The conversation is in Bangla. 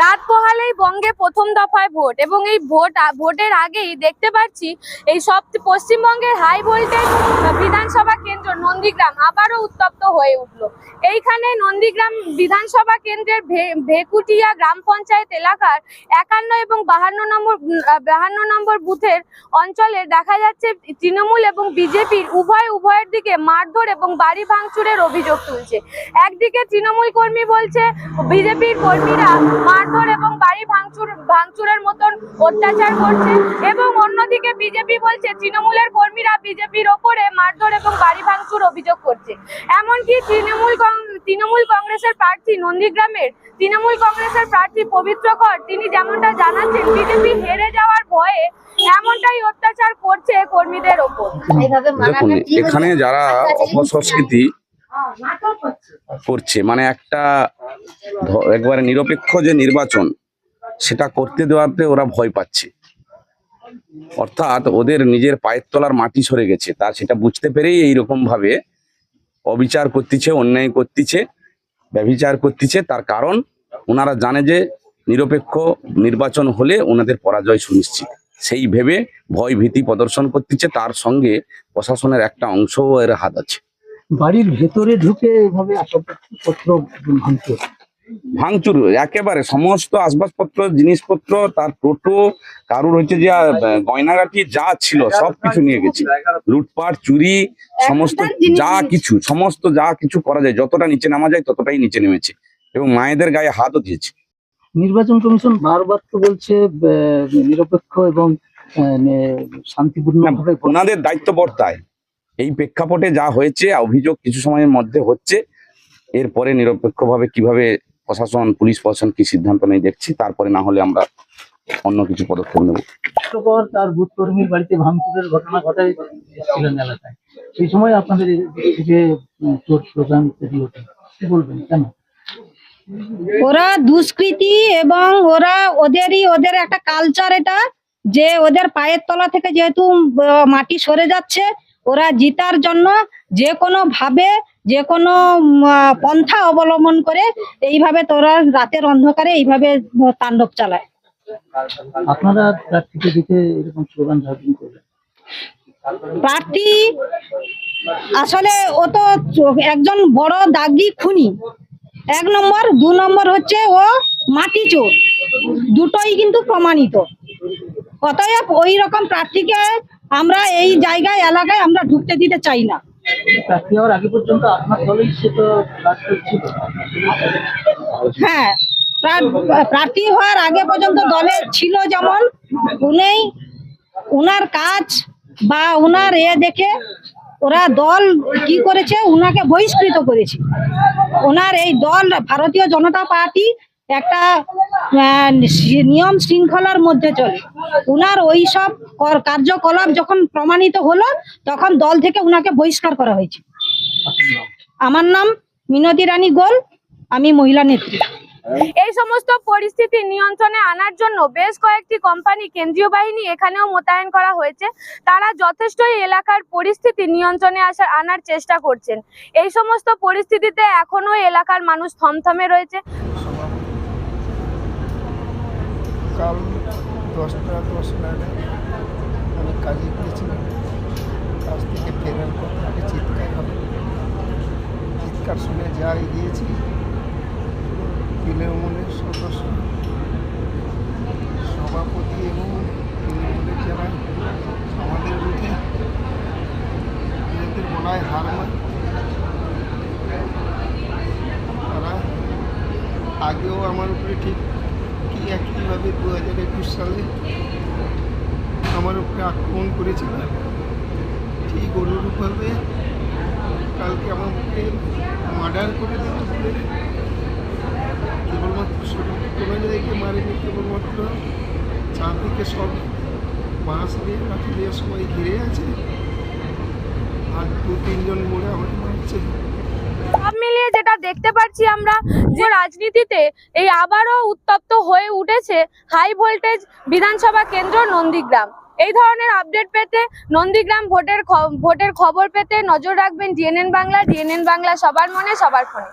রাত পোহালেই বঙ্গে প্রথম দফায় ভোট এবং এই ভোটের আগেই দেখতে পাচ্ছি এই সব পশ্চিমবঙ্গের হাই ভোল্টেজ বিধানসভা কেন্দ্র নন্দীগ্রাম আবারও উত্তপ্ত হয়ে উঠল। এইখানে নন্দীগ্রাম বিধানসভা কেন্দ্রের ভেকুটিয়া গ্রাম পঞ্চায়েত এলাকার 51 এবং 52 নম্বর বুথের অঞ্চলে দেখা যাচ্ছে তৃণমূল এবং বিজেপির উভয়ের দিকে মারধর এবং বাড়ি ভাঙচুরের অভিযোগ তুলছে। একদিকে তৃণমূল কর্মী বলছে বিজেপির কর্মীরা মারধর এবং বাড়ি ভাঙচুরের মতন অত্যাচার করছে এবং অন্যদিকে বিজেপি বলছে তৃণমূলের কর্মীরা বিজেপির ওপরে মারধর এবং বাড়ি ভাঙচুর অভিযোগ করছে। এমনকি তৃণমূল কংগ্রেসের প্রার্থী নন্দীগ্রামের তৃণমূল কংগ্রেসের প্রার্থী পবিত্র কর তিনি যেমনটা জানাচ্ছেন বিজেপি হেরে যাওয়ার ভয়ে এমনটাই অত্যাচার করছে কর্মীদের ওপর। দেখুন, এখানে যারা অপসংস্কৃতি করছে মানে একবারে নিরপেক্ষ যে নির্বাচন সেটা করতে দেওয়াতে ওরা ভয় পাচ্ছে, অর্থাৎ ওদের নিজের পায়ের তলার মাটি সরে গেছে, তার সেটা বুঝতে পেরেই এইরকম ভাবে অবিচার করতেছে, অন্যায় করতেছে, ব্যভিচার করতেছে। তার কারণ ওনারা জানে যে নিরপেক্ষ নির্বাচন হলে ওনাদের পরাজয় সুনিশ্চিত, সেই ভেবে ভয় ভীতি প্রদর্শন করতেছে। তার সঙ্গে প্রশাসনের একটা অংশও এর হাত আছে। বাড়ির ভেতরে ঢুকে এভাবে আসবাবপত্র ভাঙচুর একেবারে সমস্ত আসবাবপত্র জিনিসপত্র, তার টোটো, কারুর হচ্ছে যে গয়নাগাটি যা ছিল সবকিছু নিয়ে গেছে। লুটপাট, চুরি, সমস্ত যা কিছু করা যায়, যতটা নিচে নামা যায় ততটাই নিচে নেমেছে এবং মায়েদের গায়ে হাতও দিয়েছে। নির্বাচন কমিশন বারবার তো বলছে নিরপেক্ষ এবং শান্তিপূর্ণ ভাবে ওনাদের দায়িত্ব বর্তায়। এই প্রেক্ষাপটে যা হয়েছে, অভিযোগ কিছু সময়ের মধ্যে হচ্ছে, এরপরে নিরপেক্ষভাবে কিভাবে প্রশাসন, পুলিশ প্রশাসন কি সিদ্ধান্ত নেই দেখছি, তারপরে না হলে আমরা অন্য কিছু পদক্ষেপ নেব। তার বুথ কর্মীর বাড়িতে ভাঙচুরের ঘটনা ঘটাচ্ছিলেন এলাকায়, সেই সময় আপনাদের থেকে চোর স্লোগান কি বলবেন, কেন? ওরা দুষ্কৃতী এবং ওদের একটা কালচার, এটা যে ওদের পায়ের তলা থেকে যেহেতু মাটি সরে যাচ্ছে, ওরা জিতার জন্য যে কোনো ভাবে যে কোনো পন্থা অবলম্বন করে এইভাবে তোরা রাতের অন্ধকারে এইভাবে তাণ্ডব চালায়। আপনারা প্রার্থীকে দিতে এরকম স্লোগান ঝাড়িং করলেন? প্রার্থী আসলে ও তো একজন বড় দাগি খুনি, 1 নম্বর, 2 নম্বর হচ্ছে ও মাটি চোর, দুটোই কিন্তু প্রমাণিত। অতএব ওই রকম প্রার্থীকে আমরা এই জায়গায় এলাকায় আমরা ঢুকতে দিতে চাই না। প্রার্থী হওয়ার আগে পর্যন্ত আপনার দলেই সে তো কাজ করছিল। হ্যাঁ, প্রার্থী হওয়ার আগে পর্যন্ত দলে ছিল, যেমন উনার কাজ বা উনার দেখে ওরা দল কি করেছে, উনাকে বহিষ্কৃত করেছে। ওনার এই দল ভারতীয় জনতা পার্টি একটা নিয়ম শৃঙ্খলার মধ্যে চলে। উনার ওই সব কার্যকলাপ যখন প্রমাণিত হলো তখন দল থেকে উনাকে বহিষ্কার করা হয়েছে। আমার নাম মিনতি রানী গোল, আমি মহিলা নেত্রী। এই সমস্ত পরিস্থিতি নিয়ন্ত্রণে আনার জন্য বেশ কয়েকটি কোম্পানি, কেন্দ্রীয় বাহিনী এখানেও মোতায়েন করা হয়েছে। তারা যথেষ্টই এলাকার পরিস্থিতি নিয়ন্ত্রণে আনার চেষ্টা করছেন। এই সমস্ত পরিস্থিতিতে এখনো এলাকার মানুষ থমথমে রয়েছে। কাল 10টা 10 মিনিটে আমি কাজে গিয়েছিলাম। কাজ থেকে ফেরার পর তাকে চিৎকার শুনে যা এগিয়েছি, তৃণমূলের সদস্য, সভাপতি এবং তৃণমূলের যারা আমাদের বুথে এদের বলায় হার মানে, তারা আগেও আমার উপরে ঠিক একইভাবে 2021 সালে আমার উপরে আক্রমণ করেছিল। ঠিক অনুরূপভাবে কালকে আমাকে মার্ডার করে দেওয়া বলে কেবলমাত্র কোনো জায়গায় মারেনি, কেবলমাত্র চারদিকে সব বাঁশ দিয়ে লাঠি দিয়ে সবাই ঘিরে আছে, আর 2-3 জন মোড়ে আমাকে মারছে। সব মিলিয়ে যেটা দেখতে পাচ্ছি আমরা যে রাজনীতিতে এই আবারও উত্তপ্ত হয়ে উঠেছে হাই ভোল্টেজ বিধানসভা কেন্দ্র নন্দীগ্রাম। এই ধরনের আপডেট পেতে, নন্দীগ্রাম ভোটের খবর পেতে নজর রাখবেন ডিএনএন বাংলা। ডিএনএন বাংলা, সবার মনে সবার ফোনে।